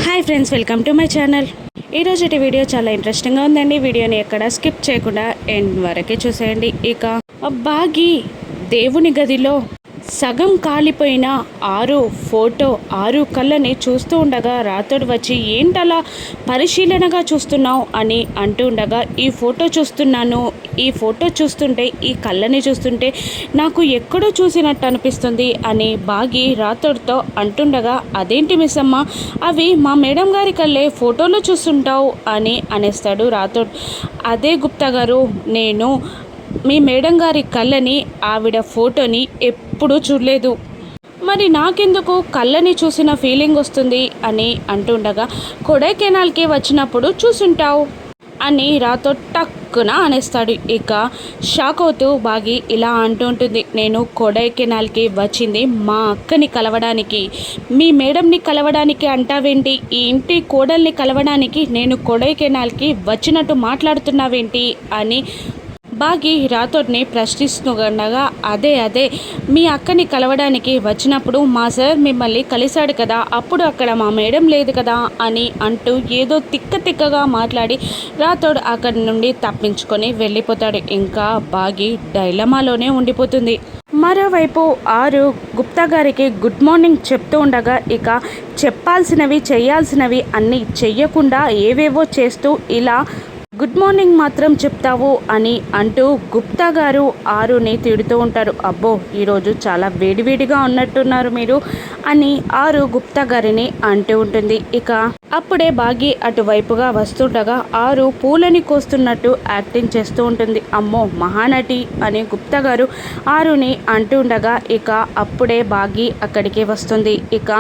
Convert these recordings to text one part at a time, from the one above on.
Hi friends, welcome to my channel. ఈరోజు video చాలా ఇంట్రెస్టింగ్గా ఉందండి. వీడియోని ఎక్కడ స్కిప్ చేయకుండా ఎండ్ వరకే చూసేయండి. ఇక బాగి దేవుని గదిలో సగం కాలిపోయిన ఆరు కళ్ళని చూస్తూ ఉండగా రాతోడు వచ్చి ఏంటలా పరిశీలనగా చూస్తున్నావు అని అంటూ ఉండగా ఈ ఫోటో చూస్తుంటే ఈ కళ్ళని చూస్తుంటే నాకు ఎక్కడో చూసినట్టు అనిపిస్తుంది అని బాగి రాతోడితో అంటుండగా, అదేంటి మిస్ అమ్మ, అవి మా మేడం గారి కళ్ళే, ఫోటోలో చూస్తుంటావు అని అనేస్తాడు రాతోడు. అదే గుప్తా గారు, నేను మీ మేడం గారి కళ్ళని, ఆవిడ ఫోటోని ఎప్పుడూ చూడలేదు, మరి నాకెందుకు కళ్ళని చూసిన ఫీలింగ్ వస్తుంది అని అంటుండగా, కొడైకెనాల్కి వచ్చినప్పుడు చూసుంటావు అని రాతో టక్కున అనేస్తాడు. ఇక షాక్ అవుతూ బాగి ఇలా అంటుంటుంది, నేను కొడైకెనాల్కి వచ్చింది మా అక్కని కలవడానికి, మీ మేడంని కలవడానికి అంటావేంటి, ఈ ఇంటి కోడల్ని కలవడానికి నేను కొడైకెనాల్కి వచ్చినట్టు మాట్లాడుతున్నావేంటి అని బాగి రాతోడ్ని ప్రశ్నిస్తుండగా, అదే మీ అక్కని కలవడానికి వచ్చినప్పుడు మా సార్ మిమ్మల్ని కలిశాడు కదా, అప్పుడు అక్కడ మా మేడం లేదు కదా అని అంటూ ఏదో తిక్కగా మాట్లాడి రాతోడ్ అక్కడి నుండి తప్పించుకొని వెళ్ళిపోతాడు. ఇంకా బాగి డైలమాలోనే ఉండిపోతుంది. మరోవైపు ఆరు గుప్తా గారికి గుడ్ మార్నింగ్ చెప్తూ ఉండగా, ఇక చెప్పాల్సినవి చేయాల్సినవి అన్నీ చెయ్యకుండా ఏవేవో చేస్తూ ఇలా గుడ్ మార్నింగ్ మాత్రం చెప్తావు అని అంటూ గుప్తా గారు ఆరుని తిడుతూ ఉంటారు. అబ్బో, ఈరోజు చాలా వేడివేడిగా ఉన్నట్టున్నారు మీరు అని ఆరు గుప్తా గారిని అంటూ ఉంటుంది. ఇక అప్పుడే బాగి అటువైపుగా వస్తుండగా ఆరు పూలని కోస్తున్నట్టు యాక్టింగ్ చేస్తూ ఉంటుంది. అమ్మో మహానటి అని గుప్తా గారు ఆరుని అంటూ ఉండగా, ఇక అప్పుడే బాగి అక్కడికి వస్తుంది. ఇక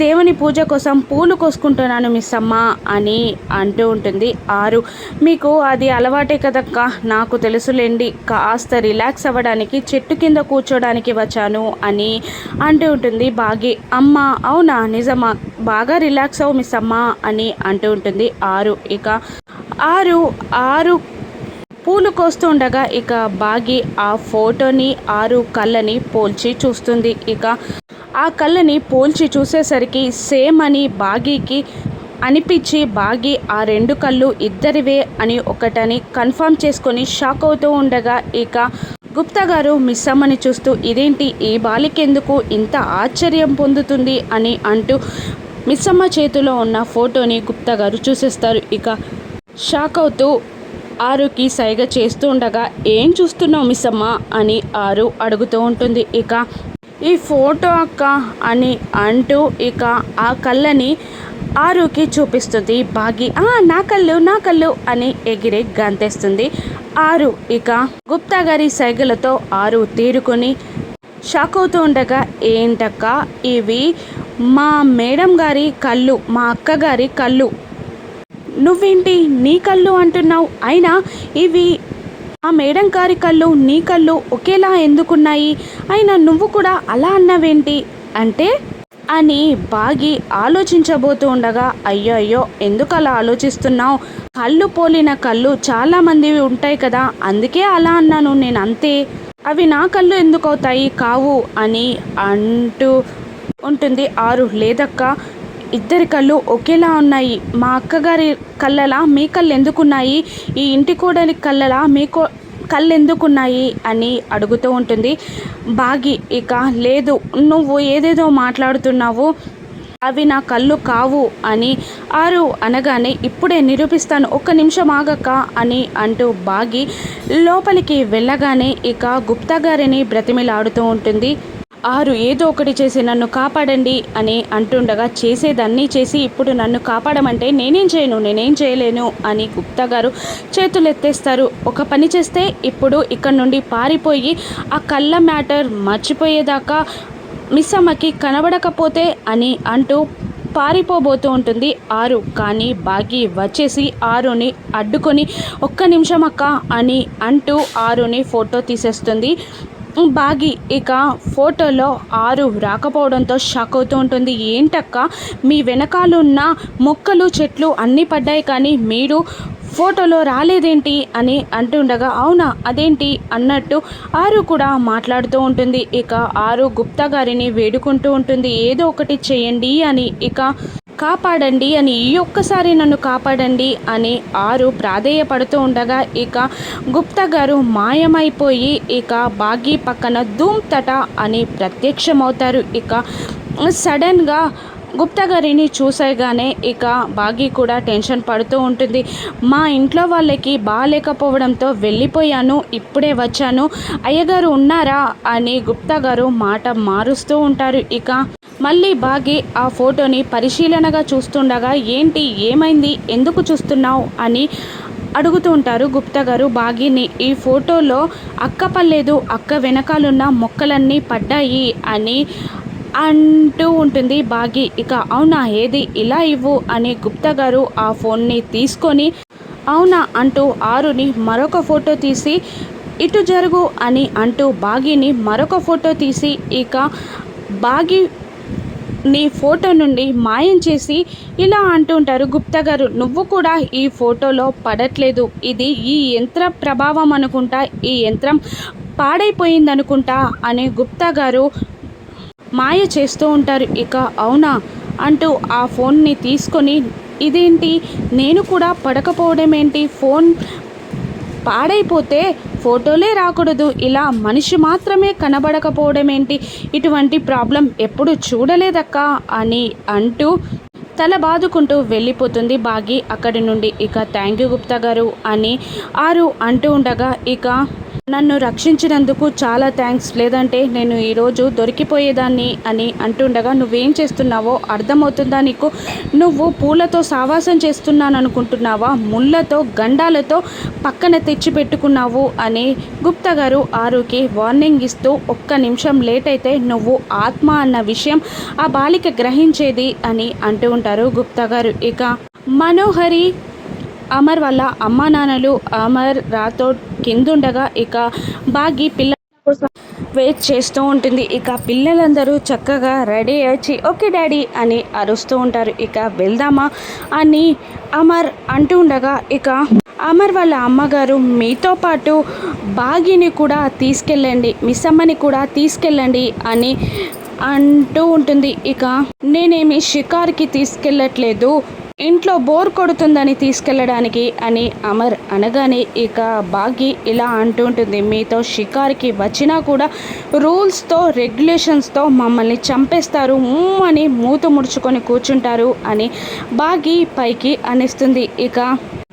దేవుని పూజ కోసం పూలు కోసుకుంటున్నాను మిస్ అమ్మ అని అంటూ ఉంటుంది. ఆరు, మీకు అది అలవాటే కదక్క, నాకు తెలుసులేండి, కాస్త రిలాక్స్ అవ్వడానికి చెట్టు కింద కూర్చోడానికి వచ్చాను అని అంటూ ఉంటుంది బాగి. అమ్మ అవునా, నిజమా, బాగా రిలాక్స్ అవ్వు మిస్ అమ్మ అని అంటూ ఉంటుంది ఆరు. ఇక ఆరు పూలు కోస్తూ ఉండగా ఇక బాగి ఆ ఫోటోని ఆరు కళ్ళని పోల్చి చూస్తుంది. ఇక ఆ కళ్ళని పోల్చి చూసేసరికి సేమ్ అని బాగీకి అనిపించి బాగి ఆ రెండు కళ్ళు ఇద్దరివే అని ఒకటని కన్ఫర్మ్ చేసుకొని షాక్ అవుతూ ఉండగా, ఇక గుప్తా గారు మిస్ అమ్మని చూస్తూ, ఇదేంటి, ఈ బాలికెందుకు ఇంత ఆశ్చర్యం పొందుతుంది అని అంటూ మిస్ అమ్మ చేతిలో ఉన్న ఫోటోని గుప్తా గారు చూసేస్తారు. ఇక షాక్ అవుతూ ఆరుకి సైగ చేస్తూ ఉండగా, ఏం చూస్తున్నావు మిస్ అమ్మ అని ఆరు అడుగుతూ ఉంటుంది. ఇక ఈ ఫోటో అక్క అని అంటూ ఇక ఆ కళ్ళని ఆరుకి చూపిస్తుంది బాగి. నా కళ్ళు అని ఎగిరి గంతేస్తుంది ఆరు. ఇక గుప్తా గారి సైగలతో ఆరు తీరుకొని షాక్ అవుతూ ఉండగా, ఏంటక్క ఇవి మా మేడం గారి కళ్ళు, మా అక్కగారి కళ్ళు, నువ్వేంటి నీ కళ్ళు అంటున్నావు, అయినా ఇవి ఆ మేడం గారి కళ్ళు నీ కళ్ళు ఒకేలా ఎందుకున్నాయి, అయినా నువ్వు కూడా అలా అన్నావేంటి అంటే అని బాగి ఆలోచించబోతూ ఉండగా, అయ్యో ఎందుకు అలా ఆలోచిస్తున్నావు, కళ్ళు పోలిన కళ్ళు చాలామందివి ఉంటాయి కదా, అందుకే అలా అన్నాను నేను, అంతే, అవి నా కళ్ళు ఎందుకు అవుతాయి, కావు అని అంటూ ఉంటుంది ఆరు. లేదక్క, ఇద్దరి కళ్ళు ఒకేలా ఉన్నాయి, మా అక్కగారి కళ్ళలా మీ కళ్ళు ఎందుకున్నాయి, ఈ ఇంటి కోడలి కళ్ళలా మీ కళ్ళు ఎందుకున్నాయి అని అడుగుతూ ఉంటుంది బాగి. ఇక లేదు, నువ్వు ఏదేదో మాట్లాడుతున్నావు, అవి నా కళ్ళు కావు అని ఆరు అనగానే, ఇప్పుడే నిరూపిస్తాను, ఒక్క నిమిషం ఆగక్క అని అంటూ బాగి లోపలికి వెళ్ళగానే ఇక గుప్తా గారిని బ్రతిమిలాడుతూ ఉంటుంది ఆరు. ఏదో ఒకటి చేసి నన్ను కాపాడండి అని అంటుండగా, చేసేదన్నీ చేసి ఇప్పుడు నన్ను కాపాడమంటే నేనేం చేయలేను అని గుప్తా గారు చేతులు ఎత్తేస్తారు. ఒక పని చేస్తే ఇప్పుడు ఇక్కడ నుండి పారిపోయి ఆ కళ్ళ మ్యాటర్ మర్చిపోయేదాకా మిస్ అమ్మకి కనబడకపోతే అని అంటూ పారిపోబోతూ ఉంటుంది ఆరు. కానీ బాగి వచ్చేసి ఆరుని అడ్డుకొని, ఒక్క నిమిషం అక్క అని అంటూ ఆరుని ఫోటో తీసేస్తుంది బాగి. ఇక ఫోటోలో ఆరు రాకపోవడంతో షాక్ అవుతూ ఉంటుంది. ఏంటక్క, మీ వెనకాలన్న మొక్కలు చెట్లు అన్నీ పడ్డాయి కానీ మీరు ఫోటోలో రాలేదేంటి అని అంటుండగా, అవునా అదేంటి అన్నట్టు ఆరు కూడా మాట్లాడుతూ ఉంటుంది. ఇక ఆరు గుప్తా గారిని వేడుకుంటూ ఉంటుంది, ఏదో ఒకటి చేయండి అని. ఇక కాపాడండి అని, ఈ ఒక్కసారి నన్ను కాపాడండి అని ఆరు ప్రాధేయపడుతూ ఉండగా ఇక గుప్తా గారు మాయమైపోయి ఇక బాగీ పక్కన ధూమ్ తట అని ప్రత్యక్షమవుతారు. ఇక సడన్గా గుప్తా గారిని చూసేగానే ఇక బాగీ కూడా టెన్షన్ పడుతూ ఉంటుంది. మా ఇంట్లో వాళ్ళకి బాగాలేకపోవడంతో వెళ్ళిపోయాను, ఇప్పుడే వచ్చాను, అయ్యగారు ఉన్నారా అని గుప్తా గారు మాట మారుస్తూ ఉంటారు. ఇక మళ్ళీ బాగీ ఆ ఫోటోని పరిశీలనగా చూస్తుండగా ఏంటి, ఏమైంది, ఎందుకు చూస్తున్నావు అని అడుగుతూ ఉంటారు గుప్తా గారు బాగీని. ఈ ఫోటోలో అక్క పర్లేదు, అక్క వెనకాలన్న మొక్కలన్నీ పడ్డాయి అని అంటూ ఉంటుంది బాగీ. ఇక అవునా, ఏది ఇలా ఇవ్వు అని గుప్తా గారు ఆ ఫోన్ని తీసుకొని అవునా అంటూ ఆరుని మరొక ఫోటో తీసి ఇటు జరుగు అని అంటూ బాగీని మరొక ఫోటో తీసి ఇక బాగీ నీ ఫోటో నుండి మాయం చేసి ఇలా అంటుంటారు గుప్తా గారు, నువ్వు కూడా ఈ ఫోటోలో పడట్లేదు, ఇది ఈ యంత్ర ప్రభావం అనుకుంటా, ఈ యంత్రం పాడైపోయిందనుకుంటా అని గుప్తా గారు మాయ చేస్తూ ఉంటారు. ఇక అవునా అంటూ ఆ ఫోన్ని తీసుకొని ఇదేంటి, నేను కూడా పడకపోవడం ఏంటి, ఫోన్ పాడైపోతే ఫోటోలే రాకూడదు, ఇలా మనిషి మాత్రమే కనబడకపోవడం ఏంటి, ఇటువంటి ప్రాబ్లం ఎప్పుడు చూడలేదక్క అని అంటూ తల బాదుకుంటూ వెళ్ళిపోతుంది బాగీ అక్కడి నుండి. ఇక థ్యాంక్ యూ గుప్తా గారు అని ఆరు అంటూ ఉండగా ఇక నన్ను రక్షించినందుకు చాలా థ్యాంక్స్, లేదంటే నేను ఈరోజు దొరికిపోయేదాన్ని అని అంటుండగా నువ్వేం చేస్తున్నావో అర్థమవుతుందా నీకు, నువ్వు పూలతో సావాసం చేస్తున్నాననుకుంటున్నావా, ముళ్ళతో గండాలతో పక్కన తెచ్చి పెట్టుకున్నావు అని గుప్తా గారు ఆరుకి వార్నింగ్ ఇస్తూ ఒక్క నిమిషం లేట్ అయితే నువ్వు ఆత్మ అన్న విషయం ఆ బాలిక గ్రహించేది అని అంటూ ఉంటారు గుప్తా గారు. ఇక మనోహరి అమర్ వాళ్ళ అమ్మా నాన్నలు అమర్ రాథోడ్ కిందుండగా ఇక బాగీ పిల్లల కోసం వెయిట్ చేస్తూ ఉంటుంది. ఇక పిల్లలందరూ చక్కగా రెడీ వచ్చి ఓకే డాడీ అని అరుస్తూ ఉంటారు. ఇక వెళ్దామా అని అమర్ అంటూ ఉండగా ఇక అమర్ వాళ్ళ అమ్మగారు మీతో పాటు బాగీని కూడా తీసుకెళ్ళండి, మిస్ అమ్మని కూడా తీసుకెళ్ళండి అని అంటూ ఉంటుంది. ఇక నేనేమి షికార్కి తీసుకెళ్ళట్లేదు, ఇంట్లో బోర్ కొడుతుందని తీసుకెళ్ళడానికి అని అమర్ అనగానే ఇక బాగీ ఇలా అంటూ ఉంటుంది, మీతో షికార్కి వచ్చినా కూడా రూల్స్తో రెగ్యులేషన్స్తో మమ్మల్ని చంపేస్తారు అని మూత ముడుచుకొని కూర్చుంటారు అని బాగీ పైకి అనేస్తుంది. ఇక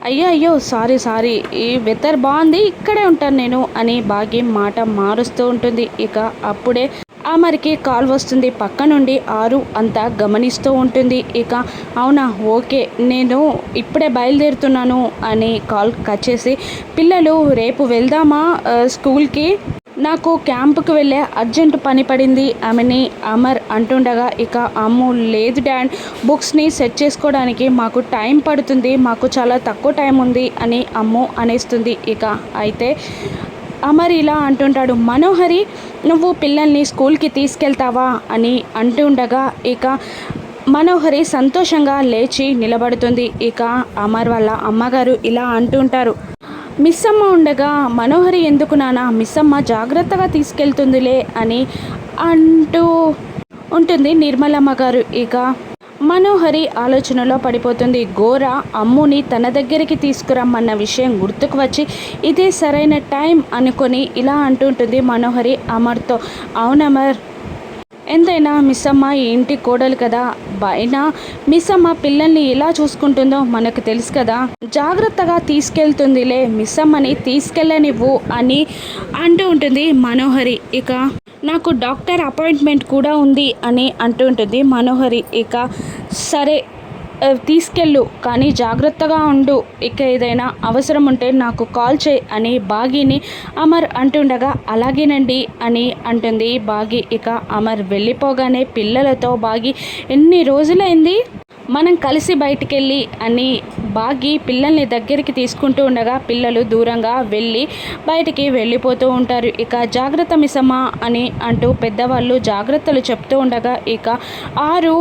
అయ్యో సారీ ఈ వెదర్ బాగుంది, ఇక్కడే ఉంటాను నేను అని బాగీ మాట మారుస్తూ ఉంటుంది. ఇక అప్పుడే అమర్కి కాల్ వస్తుంది, పక్క నుండి ఆరు అంతా గమనిస్తూ ఉంటుంది. ఇక అవునా ఓకే నేను ఇప్పుడే బయలుదేరుతున్నాను అని కాల్ కట్ చేసి పిల్లలు రేపు వెళ్దామా స్కూల్కి, నాకు క్యాంపుకి వెళ్ళే అర్జెంట్ పని పడింది ఆమెని అమర్ అంటుండగా ఇక అమ్ము లేదు డాడ్, బుక్స్ని సెట్ చేసుకోవడానికి మాకు టైం పడుతుంది, మాకు చాలా తక్కువ టైం ఉంది అని అమ్ము అనేస్తుంది. ఇక అయితే అమర్ ఇలా అంటుంటాడు, మనోహరి నువ్వు పిల్లల్ని స్కూల్కి తీసుకెళ్తావా అని అంటుండగా ఇక మనోహరి సంతోషంగా లేచి నిలబడుతుంది. ఇక అమర్ వాళ్ళ అమ్మగారు ఇలా అంటుంటారు, మిస్ అమ్మ ఉండగా మనోహరి ఎందుకు నాన్న, మిస్ అమ్మ జాగ్రత్తగా తీసుకెళ్తుందిలే అని అంటూ ఉంటుంది నిర్మలమ్మ గారు. ఇక మనోహరి ఆలోచనలో పడిపోతుంది. గోర అమ్ముని తన దగ్గరికి తీసుకురమ్మన్న విషయం గుర్తుకు వచ్చి ఇదే సరైన టైం అనుకొని ఇలా అంటుంటుంది మనోహరి అమర్తో. అవునమర్, ఎంతైనా మిస్ అమ్మ ఈ ఇంటి కోడలు కదా, అయినా మిస్ అమ్మ పిల్లల్ని ఎలా చూసుకుంటుందో మనకు తెలుసు కదా, జాగ్రత్తగా తీసుకెళ్తుందిలే, మిస్ అమ్మని తీసుకెళ్ళనివ్వు అని అంటూ ఉంటుంది మనోహరి. ఇక నాకు డాక్టర్ అపాయింట్మెంట్ కూడా ఉంది అని అంటూ ఉంటుంది మనోహరి. ఇక సరే తీసుకెళ్ళు, కానీ జాగ్రత్తగా ఉండు, ఇక ఏదైనా అవసరం ఉంటే నాకు కాల్ చేయి అని బాగీని అమర్ అంటుండగా అలాగేనండి అని అంటుంది బాగీ. ఇక అమర్ వెళ్ళిపోగానే పిల్లలతో బాగీ ఎన్ని రోజులైంది మనం కలిసి బయటికి వెళ్ళి అని బాగీ పిల్లల్ని దగ్గరికి తీసుకుంటూ ఉండగా పిల్లలు దూరంగా వెళ్ళి బయటికి వెళ్ళిపోతూ ఉంటారు. ఇక జాగ్రత్త మిస్సమ్మా అని అంటూ పెద్దవాళ్ళు జాగ్రత్తలు చెప్తూ ఉండగా ఇక ఆరు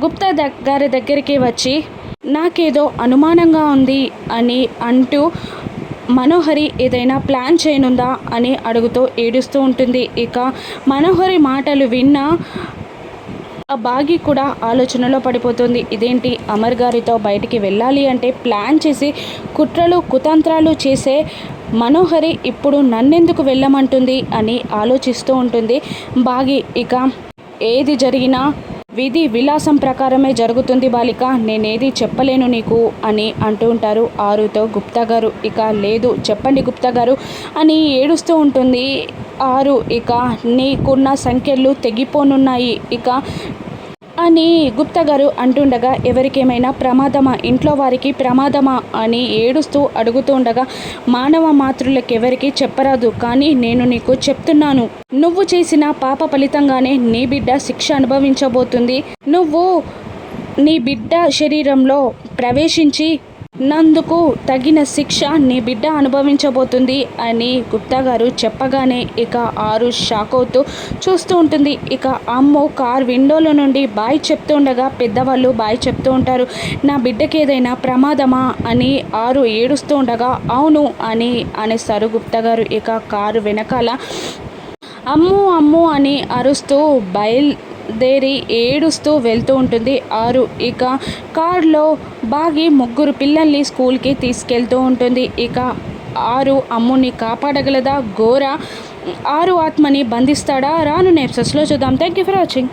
గుప్తా గారి దగ్గరికి వచ్చి నాకేదో అనుమానంగా ఉంది అని అంటూ మనోహరి ఏదైనా ప్లాన్ చేయనుందా అని అడుగుతూ ఏడుస్తూ ఉంటుంది. ఇక మనోహరి మాటలు విన్న ఆ బాగి కూడా ఆలోచనలో పడిపోతుంది. ఇదేంటి, అమర్ గారితో బయటికి వెళ్ళాలి అంటే ప్లాన్ చేసి కుట్రలు కుతంత్రాలు చేసే మనోహరి ఇప్పుడు నన్నెందుకు వెళ్ళమంటుంది అని ఆలోచిస్తూ ఉంటుంది బాగి. ఇక ఏది జరిగినా విధి విలాసం ప్రకారమే జరుగుతుంది బాలిక, నేనేది చెప్పలేను నీకు అని అంటూ ఉంటారు ఆరుతో గుప్తా గారు. ఇక లేదు చెప్పండి గుప్తా గారు అని ఏడుస్తూ ఉంటుంది ఆరు. ఇక నీకున్న సంఖ్యలు తెగిపోనున్నాయి ఇక అని గుప్తా గారు అంటుండగా, ఎవరికేమైనా ప్రమాదమా, ఇంట్లో వారికి ప్రమాదమా అని ఏడుస్తూ అడుగుతూ ఉండగా, మానవ మాతృలకెవరికి చెప్పరాదు, కానీ నేను నీకు చెప్తున్నాను, నువ్వు చేసిన పాప ఫలితంగానే నీ బిడ్డ శిక్ష అనుభవించబోతుంది. నువ్వు నీ బిడ్డ శరీరంలో ప్రవేశించి నందుకు తగిన శిక్ష నీ బిడ్డ అనుభవించబోతుంది అని గుప్తా గారు చెప్పగానే ఇక ఆరు షాక్ అవుతూ చూస్తూ ఉంటుంది. ఇక అమ్మ కార్ విండోలో నుండి బాయ్ చెప్తూ ఉండగా పెద్దవాళ్ళు బాయ్ చెప్తూ ఉంటారు. నా బిడ్డకి ఏదైనా ప్రమాదమా అని ఆరు ఏడుస్తూ ఉండగా అవును అని అనేస్తారు గుప్తా గారు. ఇక కారు వెనకాల అమ్ము అమ్ము అని అరుస్తూ బయలుదేరి ఏడుస్తూ వెళ్తూ ఉంటుంది ఆరు. ఇక కారులో బాగి ముగ్గురు పిల్లల్ని స్కూల్కి తీసుకెళ్తూ ఉంటుంది. ఇక ఆరు అమ్ముని కాపాడగలదా, ఘోర ఆరు ఆత్మని బంధిస్తాడా, రాను ఎపిసోడ్స్లో చూద్దాం. Thank you for watching.